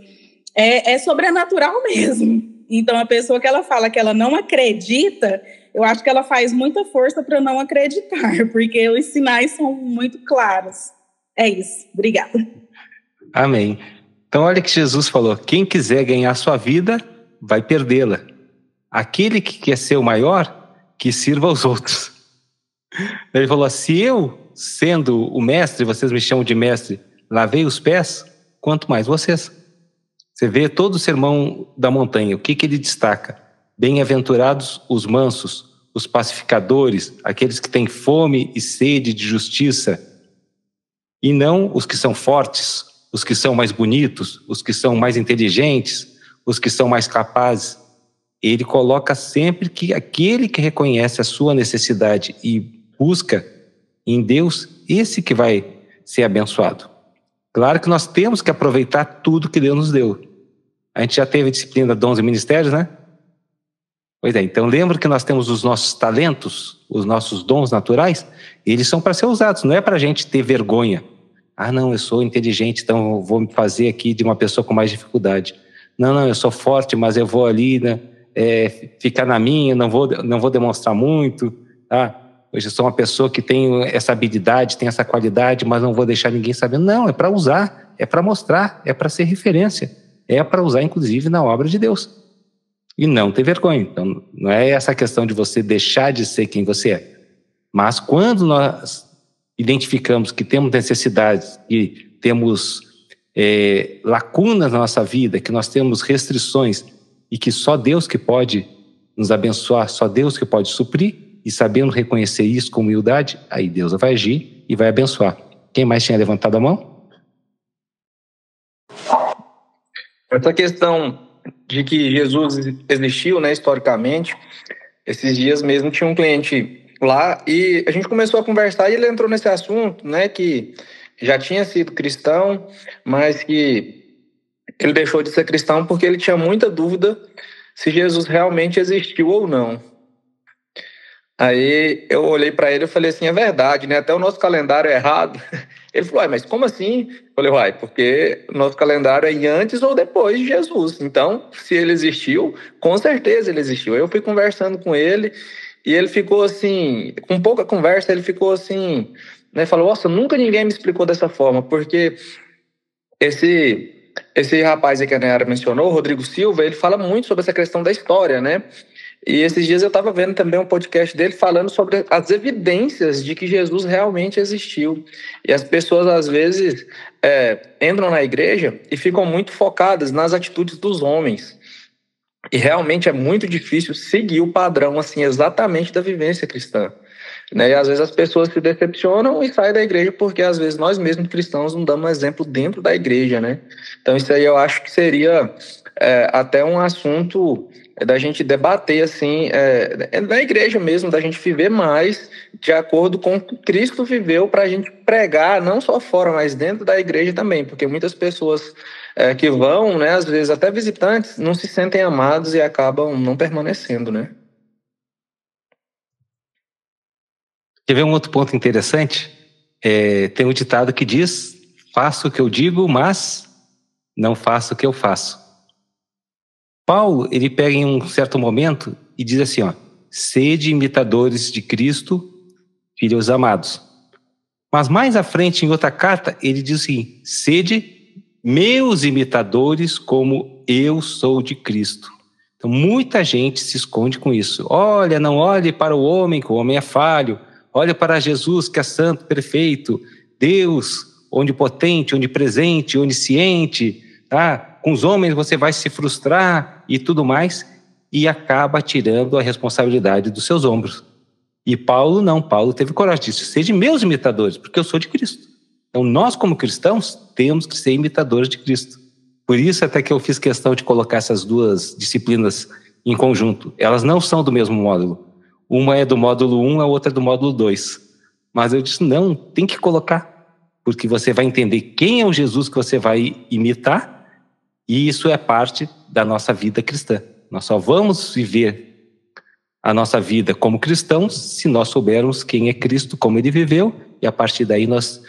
é sobrenatural mesmo. Então, a pessoa que ela fala que ela não acredita, eu acho que ela faz muita força para não acreditar, porque os sinais são muito claros. É isso. Obrigada. Amém. Então, olha que Jesus falou, quem quiser ganhar sua vida, vai perdê-la. Aquele que quer ser o maior, que sirva aos outros. Ele falou, se eu, sendo o mestre, vocês me chamam de mestre, lavei os pés, quanto mais vocês. Você vê todo o sermão da montanha, o que ele destaca? Bem-aventurados os mansos, os pacificadores, aqueles que têm fome e sede de justiça, e não os que são fortes, os que são mais bonitos, os que são mais inteligentes, os que são mais capazes. Ele coloca sempre que aquele que reconhece a sua necessidade e busca em Deus, esse que vai ser abençoado. Claro que nós temos que aproveitar tudo que Deus nos deu. A gente já teve a disciplina Dons e Ministérios, né? Pois é, então lembra que nós temos os nossos talentos, os nossos dons naturais, eles são para ser usados, não é para a gente ter vergonha. Não, eu sou inteligente, então eu vou me fazer aqui de uma pessoa com mais dificuldade. Não, eu sou forte, mas eu vou ali, né, ficar na minha, não vou demonstrar muito. Hoje eu sou uma pessoa que tem essa habilidade, tem essa qualidade, mas não vou deixar ninguém sabendo. Não, é para usar, é para mostrar, é para ser referência. É para usar, inclusive, na obra de Deus. E não ter vergonha. Então, não é essa questão de você deixar de ser quem você é. Mas quando nós identificamos que temos necessidades, que temos lacunas na nossa vida, que nós temos restrições e que só Deus que pode nos abençoar, só Deus que pode suprir, e sabendo reconhecer isso com humildade, aí Deus vai agir e vai abençoar. Quem mais tinha levantado a mão? Essa questão de que Jesus existiu, né, historicamente, esses dias mesmo tinha um cliente lá e a gente começou a conversar e ele entrou nesse assunto, né, que já tinha sido cristão, mas que ele deixou de ser cristão porque ele tinha muita dúvida se Jesus realmente existiu ou não. Aí eu olhei para ele e falei assim, é verdade, né, até o nosso calendário é errado. Ele falou, mas como assim? Eu falei, porque o nosso calendário é antes ou depois de Jesus. Então, se ele existiu, com certeza ele existiu. Eu fui conversando com ele e ele ficou assim, com pouca conversa, ele ficou assim, né? Falou, nossa, nunca ninguém me explicou dessa forma, porque esse rapaz aí que a Nayara mencionou, o Rodrigo Silva, ele fala muito sobre essa questão da história, né? E esses dias eu estava vendo também um podcast dele falando sobre as evidências de que Jesus realmente existiu. E as pessoas, às vezes, entram na igreja e ficam muito focadas nas atitudes dos homens. E realmente é muito difícil seguir o padrão assim, exatamente da vivência cristã. Né? E às vezes as pessoas se decepcionam e saem da igreja porque às vezes nós mesmos cristãos não damos exemplo dentro da igreja. Né? Então isso aí eu acho que seria até um assunto da gente debater assim, na igreja mesmo, da gente viver mais de acordo com o que Cristo viveu, para a gente pregar não só fora, mas dentro da igreja também, porque muitas pessoas que vão, né, às vezes até visitantes, não se sentem amados e acabam não permanecendo, né? Quer ver um outro ponto interessante? Tem um ditado que diz: faço o que eu digo, mas não faço o que eu faço. Paulo, ele pega em um certo momento e diz assim, sede imitadores de Cristo, filhos amados. Mas mais à frente, em outra carta, ele diz assim, sede meus imitadores como eu sou de Cristo. Então, muita gente se esconde com isso. Olha, não olhe para o homem, que o homem é falho. Olha para Jesus, que é santo, perfeito. Deus, onipotente, onipresente, onisciente. Com os homens você vai se frustrar e tudo mais. E acaba tirando a responsabilidade dos seus ombros. E Paulo não. Paulo teve coragem disso. Sejam meus imitadores, porque eu sou de Cristo. Então, nós como cristãos temos que ser imitadores de Cristo. Por isso até que eu fiz questão de colocar essas duas disciplinas em conjunto. Elas não são do mesmo módulo. Uma é do módulo 1, a outra é do módulo 2. Mas eu disse, não, tem que colocar. Porque você vai entender quem é o Jesus que você vai imitar, e isso é parte da nossa vida cristã. Nós só vamos viver a nossa vida como cristãos se nós soubermos quem é Cristo, como ele viveu, e a partir daí nós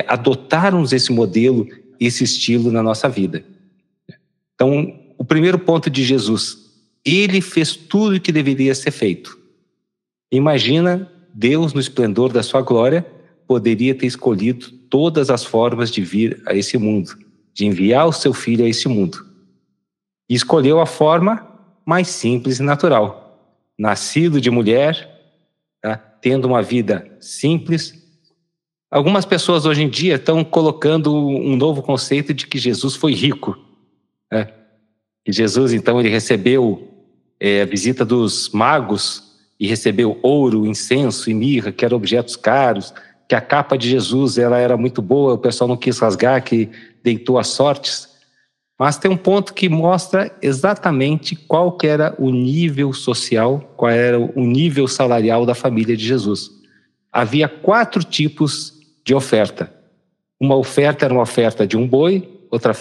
adotarmos esse modelo, esse estilo na nossa vida. Então, o primeiro ponto de Jesus, ele fez tudo o que deveria ser feito. Imagina, Deus, no esplendor da sua glória, poderia ter escolhido todas as formas de vir a esse mundo, de enviar o seu filho a esse mundo. E escolheu a forma mais simples e natural. Nascido de mulher, tendo uma vida simples. Algumas pessoas hoje em dia estão colocando um novo conceito de que Jesus foi rico. Que Jesus, então, ele recebeu a visita dos magos e recebeu ouro, incenso e mirra, que eram objetos caros, que a capa de Jesus ela era muito boa, o pessoal não quis rasgar, que deitou as sortes. Mas tem um ponto que mostra exatamente qual que era o nível social, qual era o nível salarial da família de Jesus. Havia 4 tipos de oferta. Uma oferta era uma oferta de um boi, outra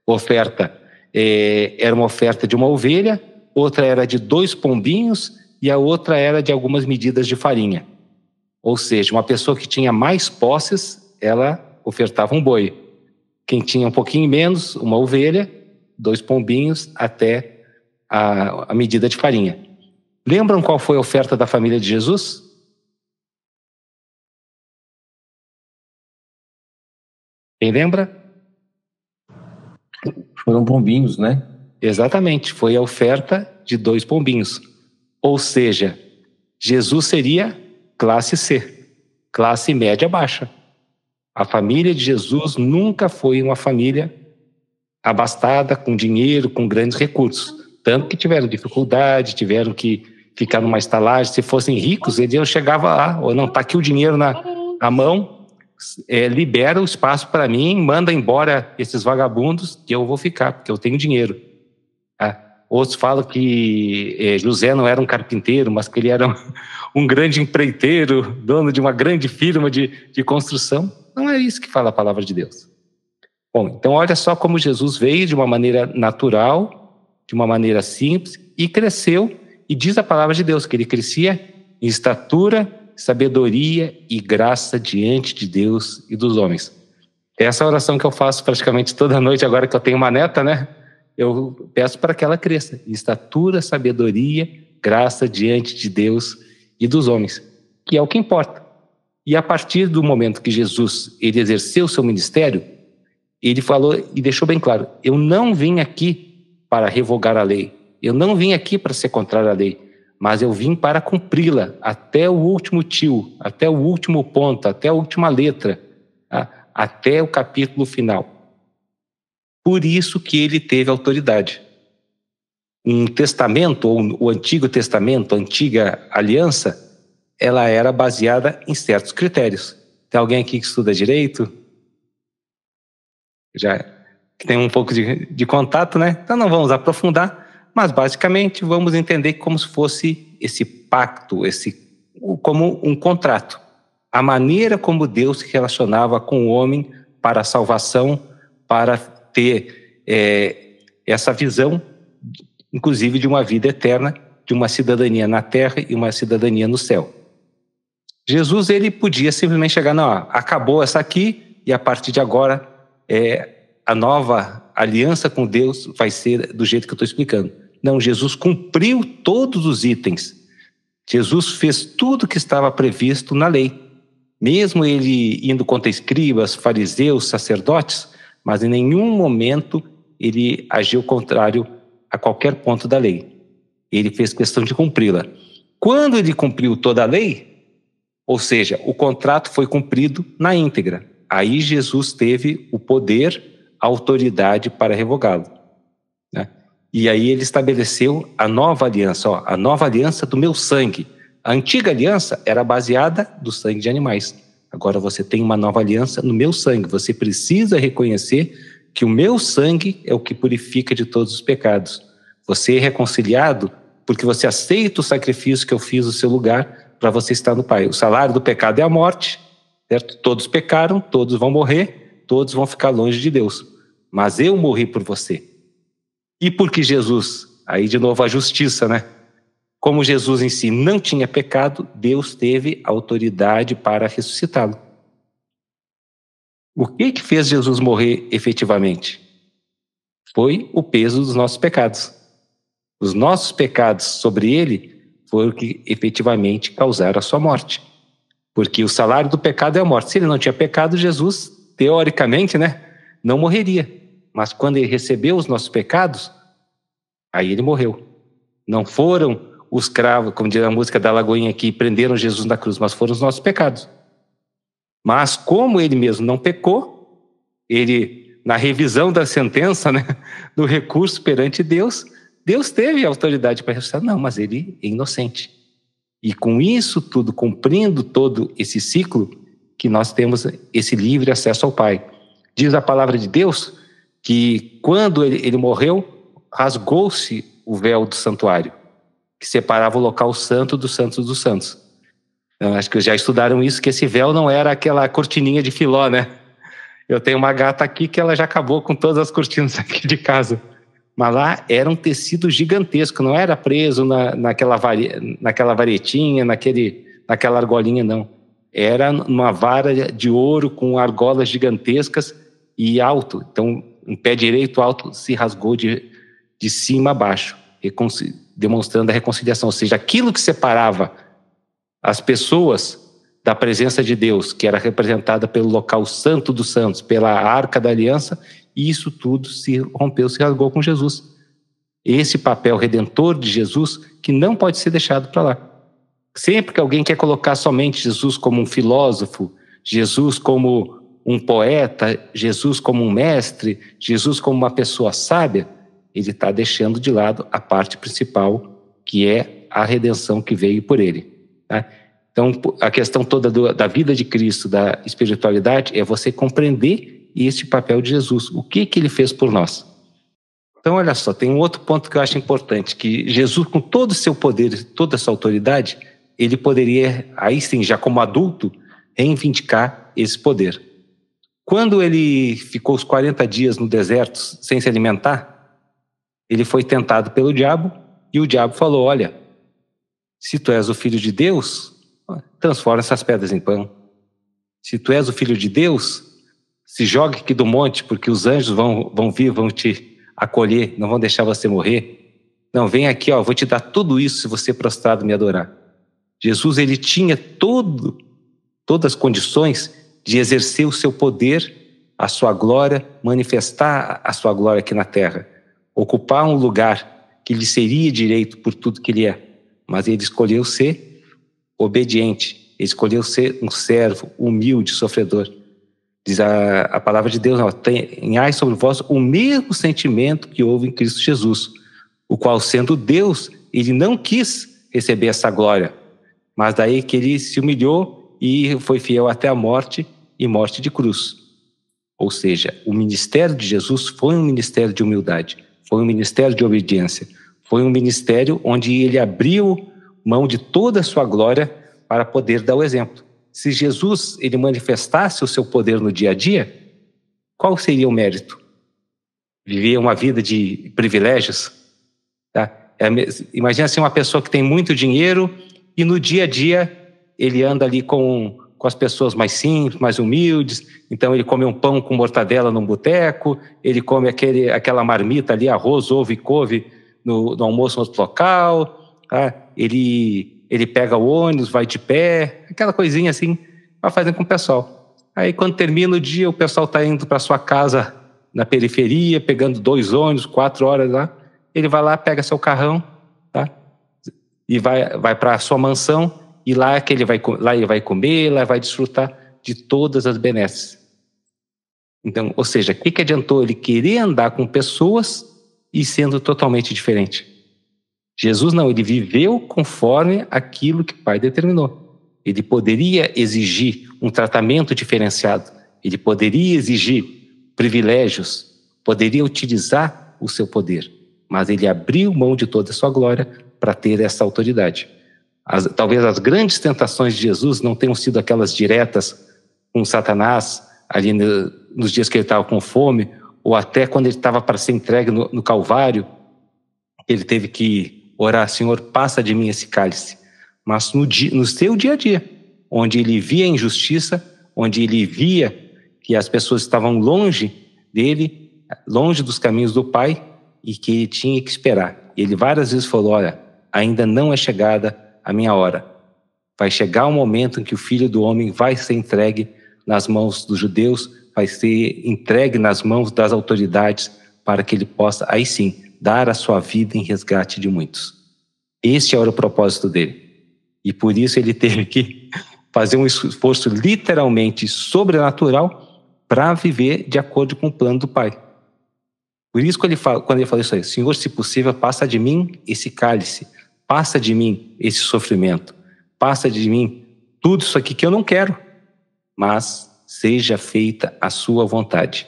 oferta era uma oferta de uma ovelha, outra era de 2 pombinhos e a outra era de algumas medidas de farinha. Ou seja, uma pessoa que tinha mais posses, ela ofertava um boi. Quem tinha um pouquinho menos, uma ovelha, 2 pombinhos, até a medida de farinha. Lembram qual foi a oferta da família de Jesus? Quem lembra? Foram pombinhos, né? Exatamente, foi a oferta de 2 pombinhos. Ou seja, Jesus seria classe C, classe média baixa. A família de Jesus nunca foi uma família abastada, com dinheiro, com grandes recursos. Tanto que tiveram dificuldade, tiveram que ficar numa estalagem. Se fossem ricos, eles chegavam lá, ou não, está aqui o dinheiro na mão, libera o espaço para mim, manda embora esses vagabundos que eu vou ficar, porque eu tenho dinheiro. Outros falam que José não era um carpinteiro, mas que ele era um grande empreiteiro, dono de uma grande firma de construção. Não é isso que fala a palavra de Deus. Bom, então olha só como Jesus veio de uma maneira natural, de uma maneira simples, e cresceu, e diz a palavra de Deus que ele crescia em estatura, sabedoria e graça diante de Deus e dos homens. Essa é a oração que eu faço praticamente toda noite, agora que eu tenho uma neta, né? Eu peço para que ela cresça em estatura, sabedoria, graça diante de Deus e dos homens, que é o que importa. E a partir do momento que Jesus ele exerceu o seu ministério, ele falou e deixou bem claro, eu não vim aqui para revogar a lei, eu não vim aqui para ser contrário à lei, mas eu vim para cumpri-la até o último tio, até o último ponto, até a última letra, até o capítulo final. Por isso que ele teve autoridade. Um testamento, ou o Antigo Testamento, a Antiga Aliança, ela era baseada em certos critérios. Tem alguém aqui que estuda direito? Já que tem um pouco de contato, né? Então não vamos aprofundar, mas basicamente vamos entender como se fosse esse pacto, como um contrato. A maneira como Deus se relacionava com o homem para a salvação, para ter essa visão, inclusive de uma vida eterna, de uma cidadania na terra e uma cidadania no céu. Jesus, ele podia simplesmente chegar, não, acabou essa aqui e a partir de agora a nova aliança com Deus vai ser do jeito que eu estou explicando. Não, Jesus cumpriu todos os itens. Jesus fez tudo que estava previsto na lei. Mesmo ele indo contra escribas, fariseus, sacerdotes, mas em nenhum momento ele agiu contrário a qualquer ponto da lei. Ele fez questão de cumpri-la. Quando ele cumpriu toda a lei, ou seja, o contrato foi cumprido na íntegra. Aí Jesus teve o poder, a autoridade para revogá-lo, né? E aí ele estabeleceu a nova aliança, a nova aliança do meu sangue. A antiga aliança era baseada do sangue de animais. Agora você tem uma nova aliança no meu sangue. Você precisa reconhecer que o meu sangue é o que purifica de todos os pecados. Você é reconciliado porque você aceita o sacrifício que eu fiz no seu lugar para você estar no Pai. O salário do pecado é a morte, certo? Todos pecaram, todos vão morrer, todos vão ficar longe de Deus. Mas eu morri por você. E porque Jesus, aí de novo a justiça, né? Como Jesus em si não tinha pecado, Deus teve autoridade para ressuscitá-lo. O que fez Jesus morrer efetivamente? Foi o peso dos nossos pecados. Os nossos pecados sobre ele foi o que efetivamente causaram a sua morte. Porque o salário do pecado é a morte. Se ele não tinha pecado, Jesus, teoricamente, né, não morreria. Mas quando ele recebeu os nossos pecados, aí ele morreu. Não foram os cravos, como diz a música da Lagoinha, que prenderam Jesus na cruz, mas foram os nossos pecados. Mas como ele mesmo não pecou, ele, na revisão da sentença, né, do recurso perante Deus, Deus teve a autoridade para ressuscitar. Não, mas ele é inocente. E com isso tudo, cumprindo todo esse ciclo, que nós temos esse livre acesso ao Pai. Diz a palavra de Deus que quando ele morreu, rasgou-se o véu do santuário, que separava o local santo dos santos dos santos. Eu acho que já estudaram isso, que esse véu não era aquela cortininha de filó, né? Eu tenho uma gata aqui que ela já acabou com todas as cortinas aqui de casa. Mas lá era um tecido gigantesco, não era preso naquela varetinha, naquela argolinha, não. Era uma vara de ouro com argolas gigantescas e alto. Então, um pé direito alto se rasgou de cima a baixo, demonstrando a reconciliação. Ou seja, aquilo que separava as pessoas da presença de Deus, que era representada pelo local santo dos santos, pela arca da aliança, e isso tudo se rompeu, se rasgou com Jesus. Esse papel redentor de Jesus que não pode ser deixado para lá. Sempre que alguém quer colocar somente Jesus como um filósofo, Jesus como um poeta, Jesus como um mestre, Jesus como uma pessoa sábia, ele está deixando de lado a parte principal, que é a redenção que veio por ele, tá? Então, a questão toda da vida de Cristo, da espiritualidade, é você compreender este papel de Jesus. O que ele fez por nós? Então, olha só, tem um outro ponto que eu acho importante, que Jesus, com todo o seu poder, toda a sua autoridade, ele poderia, aí sim, já como adulto, reivindicar esse poder. Quando ele ficou os 40 dias no deserto sem se alimentar, ele foi tentado pelo diabo, e o diabo falou, olha, se tu és o filho de Deus, transforma essas pedras em pão. Se tu és o filho de Deus, se jogue aqui do monte, porque os anjos vão vir, vão te acolher, não vão deixar você morrer. Não, vem aqui, vou te dar tudo isso se você prostrado me adorar. Jesus, ele tinha todas as condições de exercer o seu poder, a sua glória, manifestar a sua glória aqui na terra, ocupar um lugar que lhe seria direito por tudo que ele é. Mas ele escolheu ser obediente, ele escolheu ser um servo, humilde, sofredor. Diz a palavra de Deus, tenhais sobre vós o mesmo sentimento que houve em Cristo Jesus, o qual, sendo Deus, ele não quis receber essa glória, mas daí que ele se humilhou e foi fiel até a morte, e morte de cruz. Ou seja, o ministério de Jesus foi um ministério de humildade, foi um ministério de obediência, foi um ministério onde ele abriu mão de toda a sua glória para poder dar o exemplo. Se Jesus ele manifestasse o seu poder no dia a dia, qual seria o mérito? Viver uma vida de privilégios? Tá? Imagina assim, uma pessoa que tem muito dinheiro e no dia a dia ele anda ali com as pessoas mais simples, mais humildes. Então ele come um pão com mortadela num boteco, ele come aquela marmita ali, arroz, ovo e couve no almoço no outro local, tá? Ele pega o ônibus, vai de pé, aquela coisinha assim, vai fazendo com o pessoal. Aí quando termina o dia, o pessoal está indo para sua casa na periferia, pegando 2 ônibus, 4 horas lá, ele vai lá, pega seu carrão, tá? E vai para a sua mansão, e lá ele vai comer, lá vai desfrutar de todas as benesses. Então, ou seja, o que adiantou ele querer andar com pessoas e sendo totalmente diferente? Jesus não, ele viveu conforme aquilo que o Pai determinou. Ele poderia exigir um tratamento diferenciado, ele poderia exigir privilégios, poderia utilizar o seu poder, mas ele abriu mão de toda a sua glória para ter essa autoridade. Talvez as grandes tentações de Jesus não tenham sido aquelas diretas com Satanás, ali nos dias que ele estava com fome, ou até quando ele estava para ser entregue no Calvário, ele teve que orar: Senhor, passa de mim esse cálice. Mas no seu dia a dia, onde ele via a injustiça, onde ele via que as pessoas estavam longe dele, longe dos caminhos do Pai, e que ele tinha que esperar. Ele várias vezes falou: olha, ainda não é chegada a minha hora. Vai chegar o momento em que o Filho do Homem vai ser entregue nas mãos dos judeus, vai ser entregue nas mãos das autoridades, para que ele possa, aí sim, dar a sua vida em resgate de muitos. Este era o propósito dele. E por isso ele teve que fazer um esforço literalmente sobrenatural para viver de acordo com o plano do Pai. Por isso, quando ele falou isso aí: Senhor, se possível, passa de mim esse cálice, passa de mim esse sofrimento, passa de mim tudo isso aqui que eu não quero, mas seja feita a sua vontade.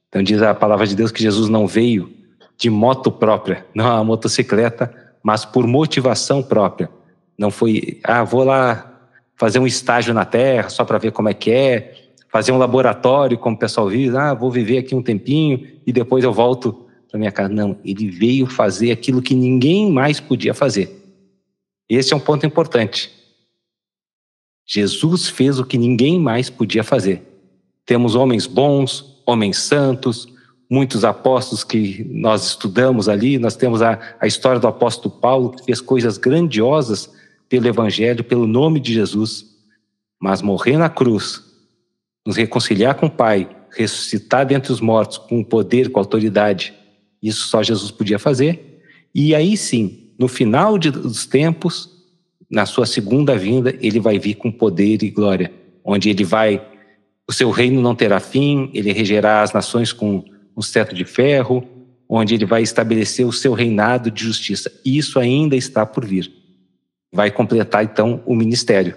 Então diz a palavra de Deus que Jesus não veio de moto própria, não a motocicleta, mas por motivação própria. Não foi, vou lá fazer um estágio na terra só para ver como é que é, fazer um laboratório, como o pessoal diz, vou viver aqui um tempinho e depois eu volto para minha casa. Não, ele veio fazer aquilo que ninguém mais podia fazer. Esse é um ponto importante. Jesus fez o que ninguém mais podia fazer. Temos homens bons, homens santos, muitos apóstolos que nós estudamos ali. Nós temos a história do apóstolo Paulo, que fez coisas grandiosas pelo Evangelho, pelo nome de Jesus. Mas morrer na cruz, nos reconciliar com o Pai, ressuscitar dentre os mortos com poder, com autoridade, isso só Jesus podia fazer. E aí sim, no final dos tempos, na sua segunda vinda, ele vai vir com poder e glória, onde o seu reino não terá fim, ele regerá as nações com um cetro de ferro, onde ele vai estabelecer o seu reinado de justiça. Isso ainda está por vir. Vai completar então o ministério.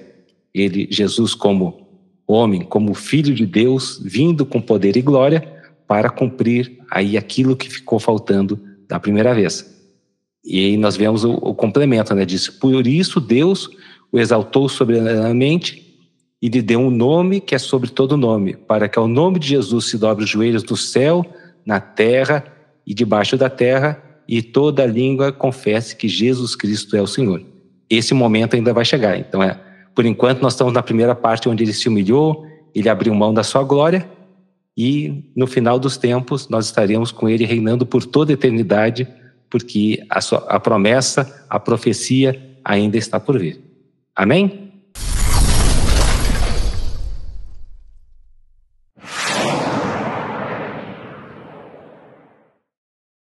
Jesus como homem, como filho de Deus, vindo com poder e glória para cumprir aí aquilo que ficou faltando da primeira vez. E aí nós vemos o complemento, né? Diz: por isso Deus o exaltou soberanamente e lhe deu um nome que é sobre todo nome, para que ao nome de Jesus se dobre os joelhos do céu, na terra e debaixo da terra, e toda língua confesse que Jesus Cristo é o Senhor. Esse momento ainda vai chegar. Então, por enquanto, nós estamos na primeira parte onde ele se humilhou, ele abriu mão da sua glória, e no final dos tempos nós estaremos com ele reinando por toda a eternidade, porque a promessa, a profecia ainda está por vir. Amém?